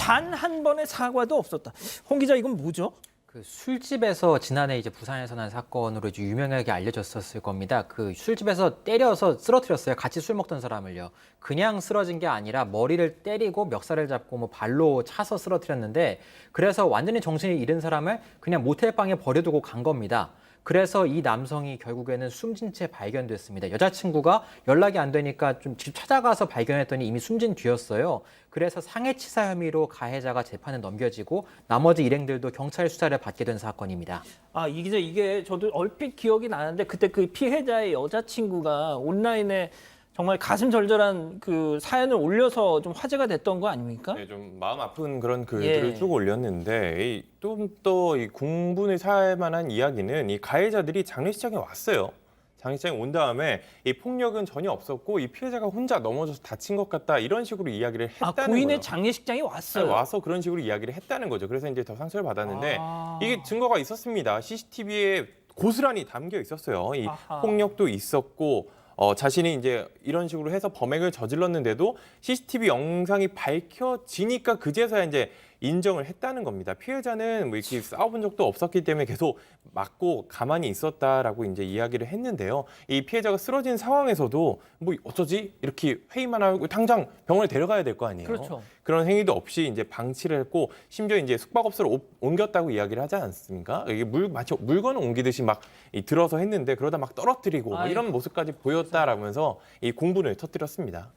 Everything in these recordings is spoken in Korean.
단 한 번의 사과도 없었다. 홍 기자, 이건 뭐죠? 그 술집에서 지난해 이제 부산에서 난 사건으로 이제 유명하게 알려졌었을 겁니다. 그 술집에서 때려서 쓰러뜨렸어요. 같이 술 먹던 사람을요. 그냥 쓰러진 게 아니라 머리를 때리고 멱살을 잡고 뭐 발로 차서 쓰러뜨렸는데, 그래서 완전히 정신을 잃은 사람을 그냥 모텔방에 버려두고 간 겁니다. 그래서 이 남성이 결국에는 숨진 채 발견됐습니다. 여자친구가 연락이 안 되니까 좀 집 찾아가서 발견했더니 이미 숨진 뒤였어요. 그래서 상해치사 혐의로 가해자가 재판에 넘겨지고 나머지 일행들도 경찰 수사를 받게 된 사건입니다. 아, 이 기자, 이게 저도 얼핏 기억이 나는데 그때 그 피해자의 여자친구가 온라인에 정말 가슴 절절한 그 사연을 올려서 좀 화제가 됐던 거 아닙니까? 네, 좀 마음 아픈 그런 글들을 예. 쭉 올렸는데 좀 더 이 공분을 살 만한 이야기는 이 가해자들이 장례식장에 왔어요. 장례식장에 온 다음에 이 폭력은 전혀 없었고 이 피해자가 혼자 넘어져서 다친 것 같다 이런 식으로 이야기를 아, 했다는 고인의 거예요. 장례식장에 왔어요. 와서 그런 식으로 이야기를 했다는 거죠. 그래서 이제 더 상처를 받았는데 아. 이게 증거가 있었습니다. CCTV에 고스란히 담겨 있었어요. 이 아하. 폭력도 있었고 자신이 이제 이런 식으로 해서 범행을 저질렀는데도 CCTV 영상이 밝혀지니까 그제서야 이제 인정을 했다는 겁니다. 피해자는 뭐 이렇게 싸워본 적도 없었기 때문에 계속 맞고 가만히 있었다라고 이제 이야기를 했는데요. 이 피해자가 쓰러진 상황에서도 뭐 어쩌지 이렇게 회의만 하고 당장 병원에 데려가야 될 거 아니에요. 그렇죠. 그런 행위도 없이 이제 방치를 했고 심지어 이제 숙박업소로 옮겼다고 이야기를 하지 않습니까? 이게 마치 물건을 옮기듯이 막 들어서 했는데 그러다 막 떨어뜨리고 뭐 이런 모습까지 보였다라면서 이 공분을 터뜨렸습니다.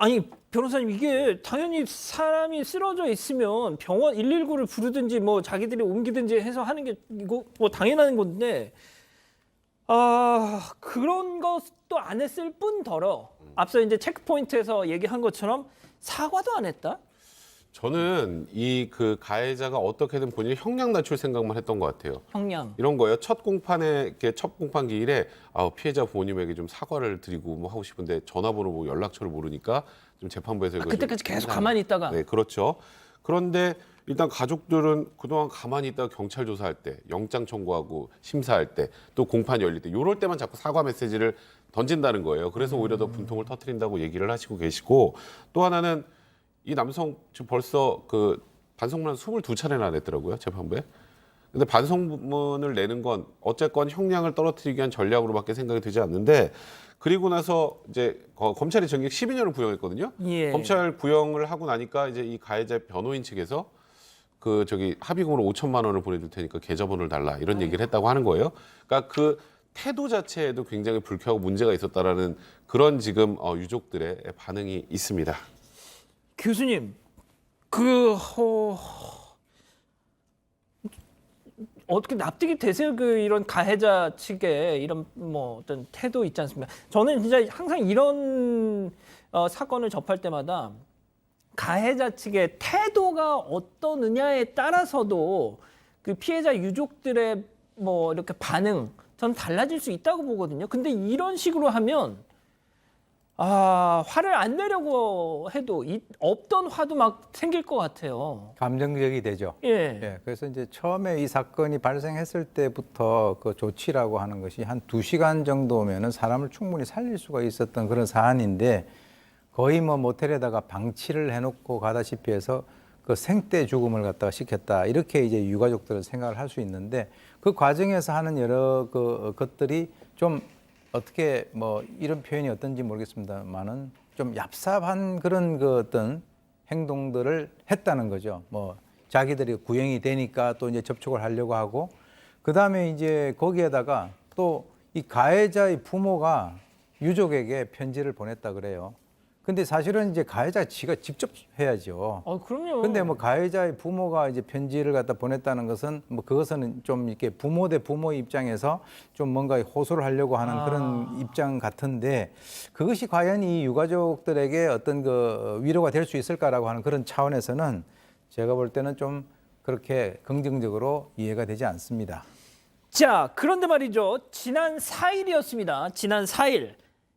아니, 변호사님, 이게 당연히 사람이 쓰러져 있으면 병원 119를 부르든지 뭐 자기들이 옮기든지 해서 하는 게 이거 뭐 당연한 건데, 아, 그런 것도 안 했을 뿐더러 앞서 이제 체크포인트에서 얘기한 것처럼 사과도 안 했다? 저는 이 그 가해자가 어떻게든 본인이 형량 낮출 생각만 했던 것 같아요. 형량. 이런 거예요. 첫 공판 기일에 피해자 부모님에게 좀 사과를 드리고 뭐 하고 싶은데 전화번호 뭐 연락처를 모르니까 좀 재판부에서 이거 그때까지 좀 계속 판단을- 가만히 있다가. 네, 그렇죠. 그런데 일단 가족들은 그동안 가만히 있다가 경찰 조사할 때, 영장 청구하고 심사할 때, 또 공판 열릴 때 이럴 때만 자꾸 사과 메시지를 던진다는 거예요. 그래서 오히려 더 분통을 터뜨린다고 얘기를 하시고 계시고, 또 하나는 이 남성 지금 벌써 그 반성문을 22차례나 냈더라고요, 재판부에. 근데 반성문을 내는 건 어쨌건 형량을 떨어뜨리기 위한 전략으로밖에 생각이 되지 않는데, 그리고 나서 이제 검찰이 징역 12년을 구형했거든요. 예. 검찰 구형을 하고 나니까 이제 이 가해자 변호인 측에서 합의금으로 5천만 원을 보내줄 테니까 계좌번호를 달라 이런 얘기를 했다고 하는 거예요. 그러니까 그 태도 자체에도 굉장히 불쾌하고 문제가 있었다라는 그런 지금 유족들의 반응이 있습니다. 교수님, 어떻게 납득이 되세요? 이런 가해자 측의 이런 뭐 어떤 태도 있지 않습니까? 저는 진짜 항상 이런 사건을 접할 때마다 가해자 측의 태도가 어떠느냐에 따라서도 그 피해자 유족들의 뭐 이렇게 반응 저는 달라질 수 있다고 보거든요. 근데 이런 식으로 하면 화를 안 내려고 해도 없던 화도 막 생길 것 같아요. 감정적이 되죠. 예. 예, 그래서 이제 처음에 이 사건이 발생했을 때부터 그 조치라고 하는 것이 한 2시간 정도면은 사람을 충분히 살릴 수가 있었던 그런 사안인데 거의 뭐 모텔에다가 방치를 해놓고 가다시피 해서 그 생떼 죽음을 갖다가 시켰다. 이렇게 이제 유가족들은 생각을 할 수 있는데 그 과정에서 하는 여러 그 것들이 좀 어떻게 뭐 이런 표현이 어떤지 모르겠습니다만은 좀 얍삽한 그런 그 어떤 행동들을 했다는 거죠. 뭐 자기들이 구형이 되니까 또 이제 접촉을 하려고 하고 그 다음에 이제 거기에다가 또 이 가해자의 부모가 유족에게 편지를 보냈다 그래요. 근데 사실은 이제 가해자 지가 직접 해야죠. 그럼요. 근데 뭐 가해자의 부모가 이제 편지를 갖다 보냈다는 것은 뭐 그것은 좀 이렇게 부모 대 부모 입장에서 좀 뭔가 호소를 하려고 하는 그런 입장 같은데 그것이 과연 이 유가족들에게 어떤 그 위로가 될 수 있을까라고 하는 그런 차원에서는 제가 볼 때는 좀 그렇게 긍정적으로 이해가 되지 않습니다. 자, 그런데 말이죠. 지난 4일이었습니다. 지난 4일.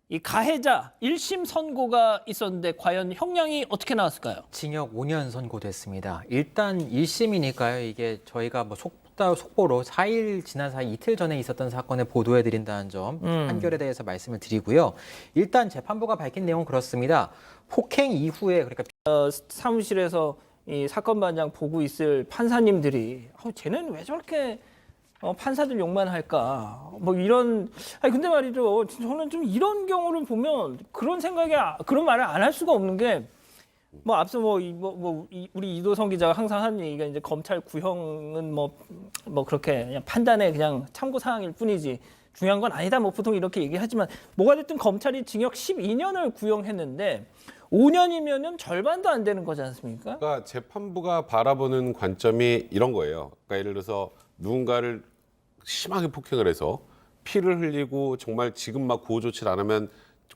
이 가해자 1심 선고가 있었는데 과연 형량이 어떻게 나왔을까요? 징역 5년 선고됐습니다. 일단 1심이니까요. 이게 저희가 뭐 속보로 지난 4일 이틀 전에 있었던 사건을 보도해드린다는 점 판결에 대해서 말씀을 드리고요. 일단 재판부가 밝힌 내용은 그렇습니다. 폭행 이후에 그러니까 사무실에서 이 사건 반장 보고 있을 판사님들이 쟤는 왜 저렇게 판사들 욕만 할까? 뭐 이런 아니 근데 말이죠. 저는 좀 이런 경우를 보면 그런 생각이 그런 말을 안 할 수가 없는 게 뭐 앞서 우리 이도성 기자가 항상 하는 얘기가 이제 검찰 구형은 뭐 그렇게 그냥 판단의 그냥 참고 사항일 뿐이지 중요한 건 아니다. 뭐 보통 이렇게 얘기하지만 뭐가 됐든 검찰이 징역 12년을 구형했는데 5년이면은 절반도 안 되는 거지 않습니까? 그러니까 재판부가 바라보는 관점이 이런 거예요. 그러니까 예를 들어서 누군가를 심하게 폭행을 해서 피를 흘리고 정말 지금 막 구호 조치를 안 하면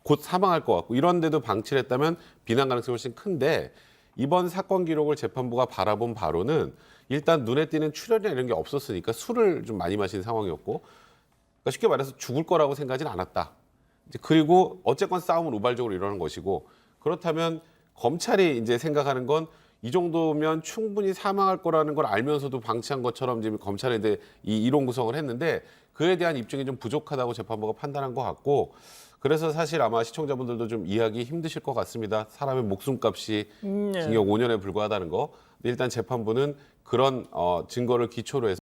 곧 사망할 것 같고 이런데도 방치를 했다면 비난 가능성이 훨씬 큰데 이번 사건 기록을 재판부가 바라본 바로는 일단 눈에 띄는 출혈이나 이런 게 없었으니까 술을 좀 많이 마신 상황이었고 그러니까 쉽게 말해서 죽을 거라고 생각하지는 않았다. 그리고 어쨌건 싸움은 우발적으로 일어나는 것이고 그렇다면 검찰이 이제 생각하는 건 이 정도면 충분히 사망할 거라는 걸 알면서도 방치한 것처럼 지금 검찰에 대해 이 이론 구성을 했는데 그에 대한 입증이 좀 부족하다고 재판부가 판단한 것 같고 그래서 사실 아마 시청자분들도 좀 이해하기 힘드실 것 같습니다. 사람의 목숨값이 네. 징역 5년에 불과하다는 거. 근데 일단 재판부는 그런 증거를 기초로 해서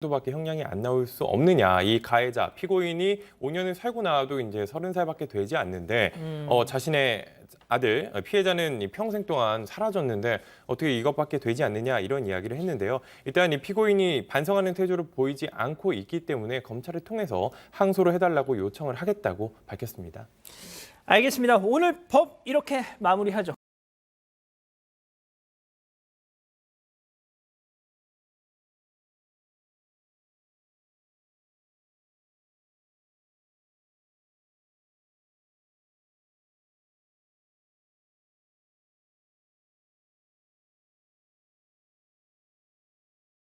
밖에 형량이 안 나올 수 없느냐. 이 가해자 피고인이 5년을 살고 나와도 이제 30살밖에 되지 않는데 자신의 아들 피해자는 평생 동안 사라졌는데 어떻게 이것밖에 되지 않느냐 이런 이야기를 했는데요. 일단 이 피고인이 반성하는 태도를 보이지 않고 있기 때문에 검찰을 통해서 항소를 해달라고 요청을 하겠다고 밝혔습니다. 알겠습니다. 오늘 법 이렇게 마무리하죠.